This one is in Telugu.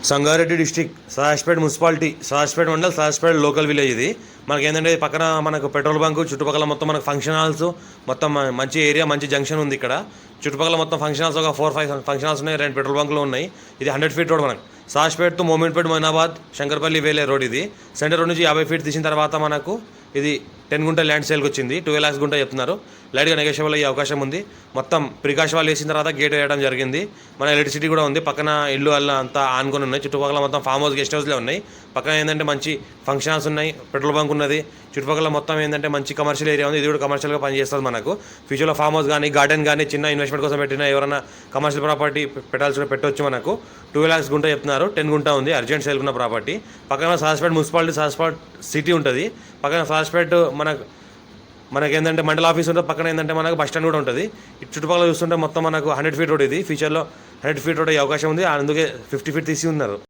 Sangareddy district Sadasivpet municipality Sadasivpet mandal Sadasivpet local village ఇది. మనకి ఏంటంటే పక్కన మనకు పెట్రోల్ బంకు చుట్టుపక్కల మొత్తం మనకు ఫంక్షన్ హాల్స్ మొత్తం మంచి ఏరియా మంచి జంక్షన్ ఉంది. ఇక్కడ చుట్టుపక్కల మొత్తం ఫంక్షన్ హాల్స్ ఒక 4-5 ఫంక్షన్ హాల్స్ ఉన్నాయి. 2 పెట్రోల్ బంకులు ఉన్నాయి. ఇది 100 ఫీట్ రోడ్. మనకు సదాశివపేట టు మోమిన్పేట్ మొయినాబాద్ శంకర్పల్లి వేలే రోడ్. ఇది సెంటర్ రోడ్ నుంచి 50 ఫీట్ తీసిన తర్వాత మనకు ఇది 10 గుంట ల్యాండ్ సేల్కి వచ్చింది. 12 lakhs గుంట చెప్తున్నారు. లైట్గా నెగోషియబుల్ అయ్యే అవకాశం ఉంది. మొత్తం ప్రికాష్ వాళ్ళు వేసిన తర్వాత గేట్ వేయడం జరిగింది. మన ఎలక్ట్రిసిటీ కూడా ఉంది. పక్కన ఇల్లు అల్ల అంతా ఆనుకొని ఉన్నాయి. చుట్టుపక్కల మొత్తం ఫామ్ హౌస్ గెస్ట్ హౌస్లే ఉన్నాయి. పక్కన ఏంటంటే మంచి ఫంక్షన్ హాల్స్ ఉన్నాయి. పెట్రోల్ బంక్ ఉన్నది. చుట్టుపక్కల మొత్తం ఏంటంటే మంచి కమర్షియల్ ఏరియా ఉంది. ఇది కూడా కమర్షియల్గా పనిచేస్తుంది. మనకు ఫ్యూచర్లో ఫామ్ హౌస్ కానీ గార్డెన్ కానీ చిన్న ఇన్వెస్ట్మెంట్ కోసం పెట్టిన ఎవరైనా కమర్షియల్ ప్రాపర్టీ పెట్టాల్సి పెట్టవచ్చు. మనకు 12 lakhs గుంట చెప్తున్నారు. 10 గుంట ఉంది అర్జెంట్ సేల్ ఉన్న ప్రాపర్టీ. పక్కన సదాశివపేట మున్సిపాలిటీ సదాశివపేట సిటీ ఉంటుంది. పక్కన సదాశివపేట మనకేంటంటే మండల ఆఫీస్ ఉంటుంది. పక్కన ఏంటంటే మనకు బస్ స్టాండ్ కూడా ఉంటుంది. ఇటు చుట్టుపక్కల చూస్తుంటే మొత్తం మనకు 100 ఫీట్ రోడ్. ఇది ఫ్యూచర్లో 100 ఫీట్ రోడ్ అయ్యే అవకాశం ఉంది. అందుకే 50 ఫీట్ తీసి ఉన్నారు.